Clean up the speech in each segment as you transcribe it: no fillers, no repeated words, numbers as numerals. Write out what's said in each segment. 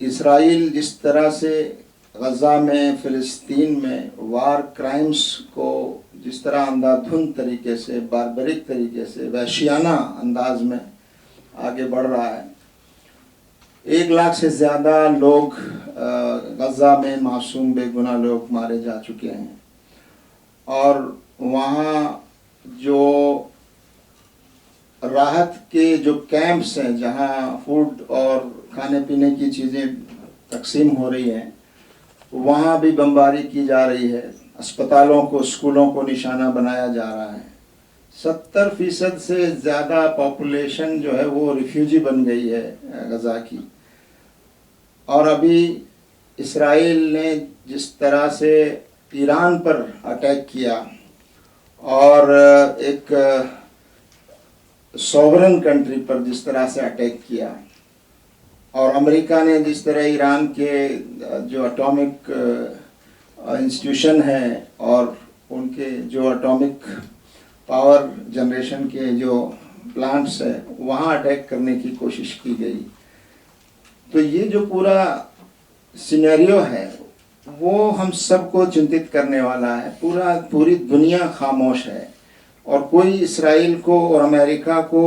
Israel जिस तरह से गज़ा में, फ़िलिस्तीन में वार क्राइम्स को जिस तरह अंधाधुंध तरीके से, बारबरिक तरीके से, वहशियाना अंदाज में आगे बढ़ रहा है। 1 लाख से ज़्यादा लोग गज़ा में, मासूम बेगुनाह लोग मारे जा चुके हैं। और वहाँ जो राहत के जो कैंप्स हैं, जहाँ फूड और खाने पीने की चीज़ें तकसीम हो रही हैं, वहाँ भी बमबारी की जा रही है। अस्पतालों को, स्कूलों को निशाना बनाया जा रहा है। 70% से ज़्यादा पॉपुलेशन जो है वो रिफ्यूजी बन गई है गज़ा की। और अभी इसराइल ने जिस तरह से ईरान पर अटैक किया और एक सॉवरन कंट्री पर जिस तरह से अटैक किया, और अमेरिका ने जिस तरह ईरान के जो एटॉमिक इंस्टीट्यूशन है और उनके जो एटॉमिक पावर जनरेशन के जो प्लांट्स है वहाँ अटैक करने की कोशिश की गई। तो ये जो पूरा सिनेरियो है वो हम सबको चिंतित करने वाला है। पूरी दुनिया खामोश है और कोई इसराइल को और अमेरिका को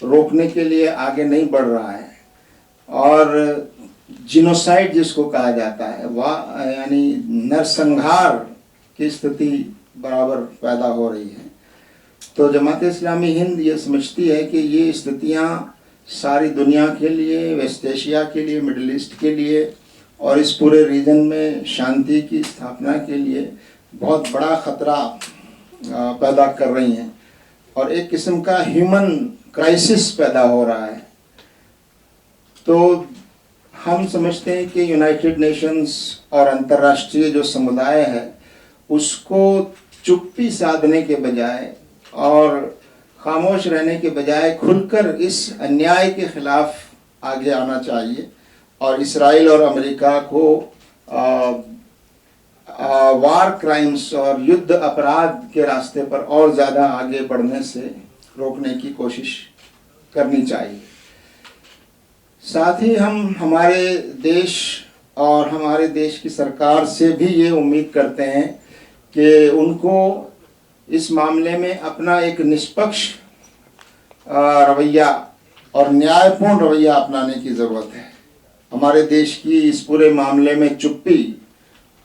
रोकने के लिए आगे नहीं बढ़ रहा है। और जिनोसाइड जिसको कहा जाता है, वह यानी नरसंहार की स्थिति बराबर पैदा हो रही है। तो जमात इस्लामी हिंद ये समझती है कि ये स्थितियाँ सारी दुनिया के लिए, वेस्ट एशिया के लिए, मिडिल ईस्ट के लिए और इस पूरे रीजन में शांति की स्थापना के लिए बहुत बड़ा ख़तरा पैदा कर रही हैं और एक किस्म का ह्यूमन क्राइसिस पैदा हो रहा है। तो हम समझते हैं कि यूनाइटेड नेशंस और अंतर्राष्ट्रीय जो समुदाय है उसको चुप्पी साधने के बजाय और खामोश रहने के बजाय खुलकर इस अन्याय के खिलाफ आगे आना चाहिए और इसराइल और अमेरिका को वार क्राइम्स और युद्ध अपराध के रास्ते पर और ज़्यादा आगे बढ़ने से रोकने की कोशिश करनी चाहिए। साथ ही हम हमारे देश और हमारे देश की सरकार से भी ये उम्मीद करते हैं कि उनको इस मामले में अपना एक निष्पक्ष रवैया और न्यायपूर्ण रवैया अपनाने की ज़रूरत है। हमारे देश की इस पूरे मामले में चुप्पी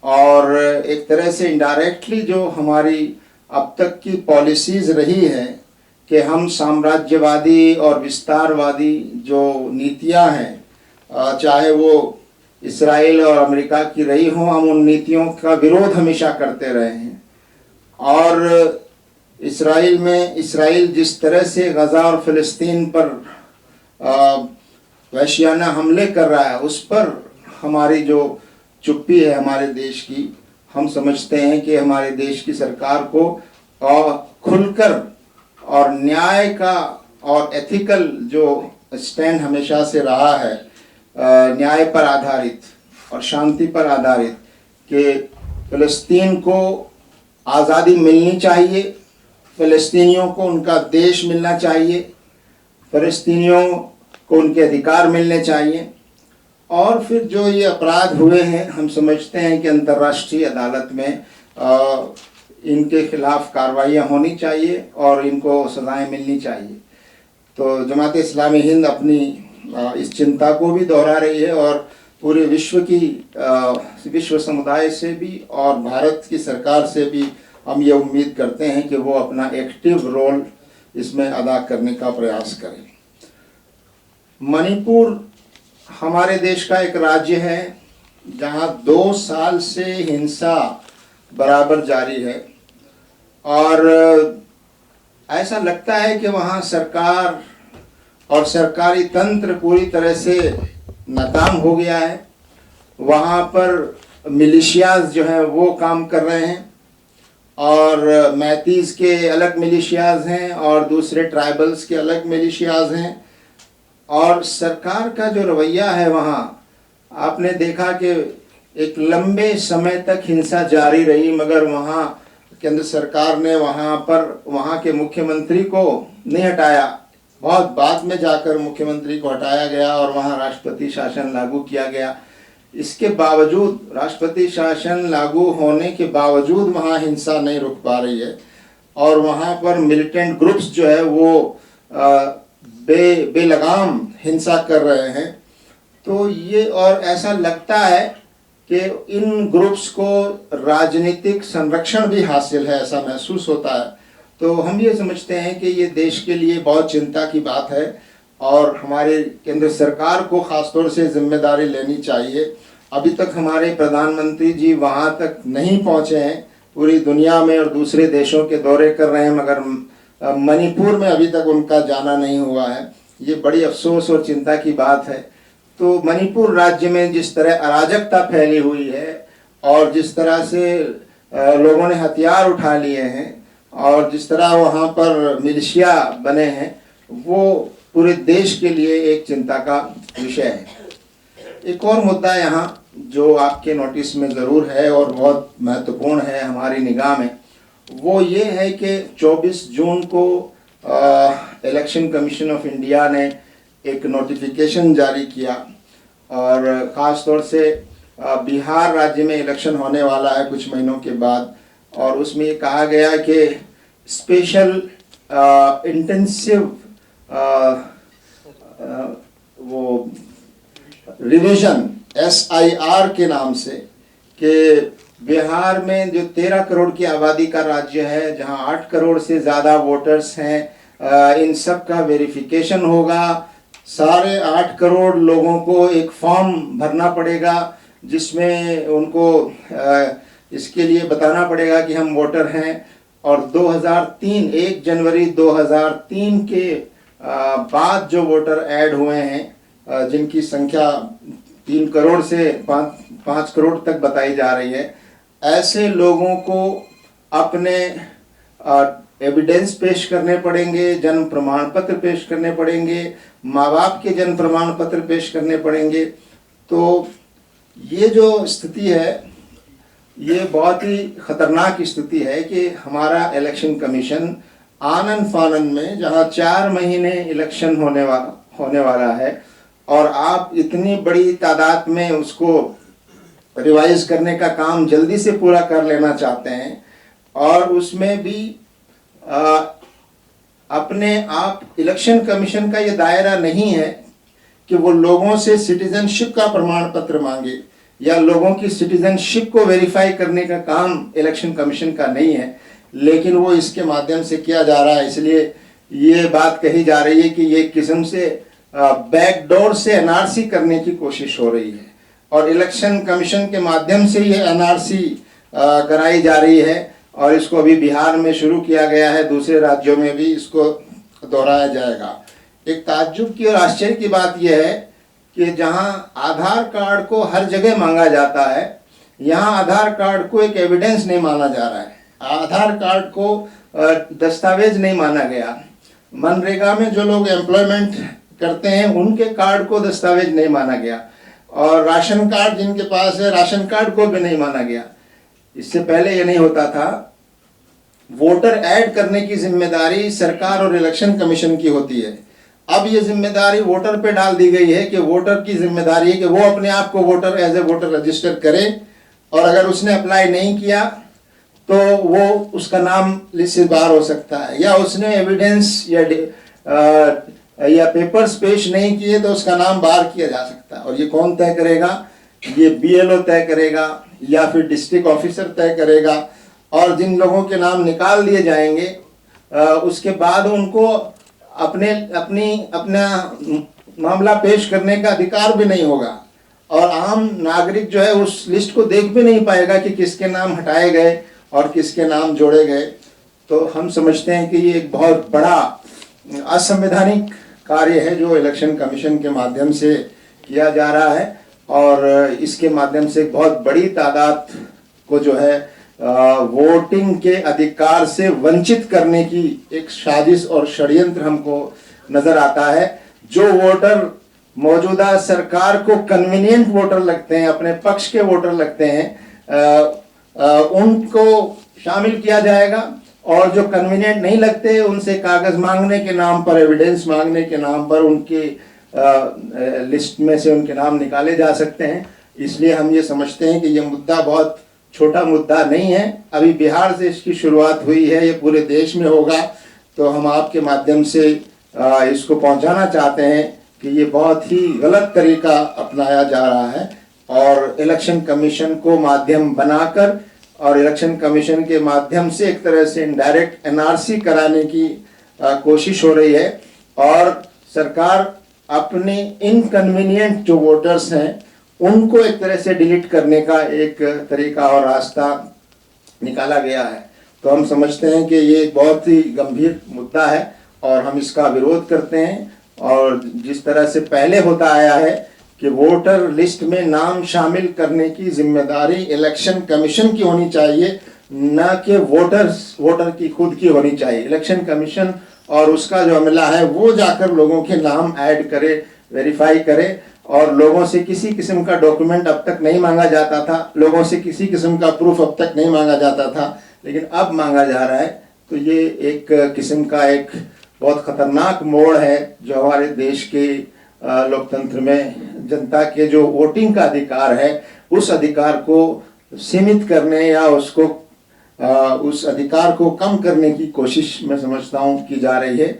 और एक तरह से इनडायरेक्टली जो हमारी अब तक की पॉलिसीज़ रही है कि हम साम्राज्यवादी और विस्तारवादी जो नीतियां हैं, चाहे वो इसराइल और अमेरिका की रही हों, हम उन नीतियों का विरोध हमेशा करते रहे हैं। और इसराइल जिस तरह से गज़ा और फ़िलिस्तीन पर वहशियाना हमले कर रहा है उस पर हमारी जो चुप्पी है हमारे देश की, हम समझते हैं कि हमारे देश की सरकार को खुलकर और न्याय का और एथिकल जो स्टैंड हमेशा से रहा है, न्याय पर आधारित और शांति पर आधारित, कि फ़िलिस्तीन को आज़ादी मिलनी चाहिए, फ़िलिस्तीनियों को उनका देश मिलना चाहिए, फ़िलिस्तीनियों को उनके अधिकार मिलने चाहिए। और फिर जो ये अपराध हुए हैं हम समझते हैं कि अंतर्राष्ट्रीय अदालत में इनके खिलाफ कार्रवाइयाँ होनी चाहिए और इनको सज़ाएं मिलनी चाहिए। तो जमात इस्लामी हिंद अपनी इस चिंता को भी दोहरा रही है और पूरे विश्व समुदाय से भी और भारत की सरकार से भी हम ये उम्मीद करते हैं कि वो अपना एक्टिव रोल इसमें अदा करने का प्रयास करें। मणिपुर हमारे देश का एक राज्य है जहाँ 2 साल से हिंसा बराबर जारी है और ऐसा लगता है कि वहाँ सरकार और सरकारी तंत्र पूरी तरह से नाकाम हो गया है। वहाँ पर मिलिशियाज जो हैं वो काम कर रहे हैं और मैतीज़ के अलग मिलिशियाज हैं और दूसरे ट्राइबल्स के अलग मिलिशियाज हैं। और सरकार का जो रवैया है वहाँ आपने देखा कि एक लंबे समय तक हिंसा जारी रही, मगर वहाँ केंद्र सरकार ने वहाँ के मुख्यमंत्री को नहीं हटाया बहुत बाद में जाकर मुख्यमंत्री को हटाया गया और वहाँ राष्ट्रपति शासन लागू किया गया। इसके बावजूद, राष्ट्रपति शासन लागू होने के बावजूद वहाँ हिंसा नहीं रुक पा रही है और वहाँ पर मिलिटेंट ग्रुप्स जो है वो बेलगाम हिंसा कर रहे हैं। तो ये, और ऐसा लगता है कि इन ग्रुप्स को राजनीतिक संरक्षण भी हासिल है, ऐसा महसूस होता है। तो हम ये समझते हैं कि ये देश के लिए बहुत चिंता की बात है और हमारे केंद्र सरकार को खासतौर से जिम्मेदारी लेनी चाहिए। अभी तक हमारे प्रधानमंत्री जी वहाँ तक नहीं पहुँचे हैं, पूरी दुनिया में और दूसरे देशों के दौरे कर रहे हैं, मगर मणिपुर में अभी तक उनका जाना नहीं हुआ है। ये बड़ी अफसोस और चिंता की बात है। तो मणिपुर राज्य में जिस तरह अराजकता फैली हुई है और जिस तरह से लोगों ने हथियार उठा लिए हैं और जिस तरह वहाँ पर मिलिशिया बने हैं, वो पूरे देश के लिए एक चिंता का विषय है। एक और मुद्दा यहाँ जो आपके नोटिस में ज़रूर है और बहुत महत्वपूर्ण है हमारी निगाह में, वो ये है कि 24 जून को इलेक्शन कमीशन ऑफ इंडिया ने एक नोटिफिकेशन जारी किया और ख़ास तौर से बिहार राज्य में इलेक्शन होने वाला है कुछ महीनों के बाद, और उसमें ये कहा गया कि स्पेशल इंटेंसिव वो रिवीजन SIR के नाम से, कि बिहार में जो 13 करोड़ की आबादी का राज्य है, जहां 8 करोड़ से ज़्यादा वोटर्स हैं, इन सब का वेरिफिकेशन होगा। सारे 8 करोड़ लोगों को एक फॉर्म भरना पड़ेगा जिसमें उनको इसके लिए बताना पड़ेगा कि हम वोटर हैं। और 1 जनवरी 2003 के बाद जो वोटर ऐड हुए हैं, जिनकी संख्या 3 करोड़ से 5 करोड़ तक बताई जा रही है, ऐसे लोगों को अपने एविडेंस पेश करने पड़ेंगे, जन्म प्रमाण पत्र पेश करने पड़ेंगे, माँ बाप के जन्म प्रमाण पत्र पेश करने पड़ेंगे। तो ये जो स्थिति है, ये बहुत ही खतरनाक स्थिति है कि हमारा इलेक्शन कमीशन आनन फानन में, जहाँ 4 महीने इलेक्शन होने वाला है और आप इतनी बड़ी तादाद में उसको रिवाइज करने का काम जल्दी से पूरा कर लेना चाहते हैं, और उसमें भी अपने आप इलेक्शन कमीशन का ये दायरा नहीं है कि वो लोगों से सिटीजनशिप का प्रमाण पत्र मांगे या लोगों की सिटीजनशिप को वेरीफाई करने का काम इलेक्शन कमीशन का नहीं है, लेकिन वो इसके माध्यम से किया जा रहा है। इसलिए ये बात कही जा रही है कि ये किस्म से बैकडोर से NRC करने की कोशिश हो रही है और इलेक्शन कमीशन के माध्यम से ये NRC कराई जा रही है, और इसको अभी बिहार में शुरू किया गया है, दूसरे राज्यों में भी इसको दोहराया जाएगा। एक ताज्जुब की और आश्चर्य की बात यह है कि जहां आधार कार्ड को हर जगह मांगा जाता है, यहाँ आधार कार्ड को एक एविडेंस नहीं माना जा रहा है, आधार कार्ड को दस्तावेज नहीं माना गया। मनरेगा में जो लोग एम्प्लॉयमेंट करते हैं उनके कार्ड को दस्तावेज नहीं माना गया, और राशन कार्ड जिनके पास है, राशन कार्ड को भी नहीं माना गया। इससे पहले ये नहीं होता था। वोटर ऐड करने की जिम्मेदारी सरकार और इलेक्शन कमीशन की होती है। अब ये जिम्मेदारी वोटर पे डाल दी गई है कि वोटर की जिम्मेदारी है कि वो अपने आप को voter as a voter register करे, और अगर उसने अप्लाई नहीं किया तो वो उसका नाम लिस्ट से बाहर हो सकता है, या उसने एविडेंस या पेपर्स पेश नहीं किए तो उसका नाम बाहर किया जा सकता है। और ये कौन तय करेगा? ये BLO तय करेगा या फिर डिस्ट्रिक्ट ऑफिसर तय करेगा। और जिन लोगों के नाम निकाल दिए जाएंगे उसके बाद उनको अपना मामला पेश करने का अधिकार भी नहीं होगा, और आम नागरिक जो है उस लिस्ट को देख भी नहीं पाएगा कि किसके नाम हटाए गए और किसके नाम जोड़े गए। तो हम समझते हैं कि ये एक बहुत बड़ा असंवैधानिक कार्य है जो इलेक्शन कमीशन के माध्यम से किया जा रहा है, और इसके माध्यम से बहुत बड़ी तादाद को जो है वोटिंग के अधिकार से वंचित करने की एक साजिश और षड्यंत्र हमको नजर आता है। जो वोटर मौजूदा सरकार को कन्वीनियंट वोटर लगते हैं, अपने पक्ष के वोटर लगते हैं, उनको शामिल किया जाएगा, और जो कन्वीनियंट नहीं लगते उनसे कागज मांगने के नाम पर, एविडेंस मांगने के नाम पर उनके लिस्ट में से उनके नाम निकाले जा सकते हैं। इसलिए हम ये समझते हैं कि ये मुद्दा बहुत छोटा मुद्दा नहीं है। अभी बिहार से इसकी शुरुआत हुई है, ये पूरे देश में होगा। तो हम आपके माध्यम से इसको पहुंचाना चाहते हैं कि ये बहुत ही गलत तरीका अपनाया जा रहा है और इलेक्शन कमीशन को माध्यम बनाकर और इलेक्शन कमीशन के माध्यम से एक तरह से इनडायरेक्ट एनआरसी कराने की कोशिश हो रही है। और सरकार अपने इनकन्वीनियंट जो वोटर्स हैं उनको एक तरह से डिलीट करने का एक तरीका और रास्ता निकाला गया है। तो हम समझते हैं कि ये बहुत ही गंभीर मुद्दा है और हम इसका विरोध करते हैं। और जिस तरह से पहले होता आया है कि वोटर लिस्ट में नाम शामिल करने की जिम्मेदारी इलेक्शन कमीशन की होनी चाहिए, न कि वोटर की खुद की होनी चाहिए। इलेक्शन कमीशन और उसका जो अमला है वो जाकर लोगों के नाम ऐड करे, वेरीफाई करे। और लोगों से किसी किस्म का डॉक्यूमेंट अब तक नहीं मांगा जाता था, लोगों से किसी किस्म का प्रूफ अब तक नहीं मांगा जाता था, लेकिन अब मांगा जा रहा है। तो ये एक किस्म का एक बहुत खतरनाक मोड़ है जो हमारे देश के लोकतंत्र में जनता के जो वोटिंग का अधिकार है उस अधिकार को सीमित करने या उसको उस अधिकार को कम करने की कोशिश मैं समझता हूँ की जा रही है।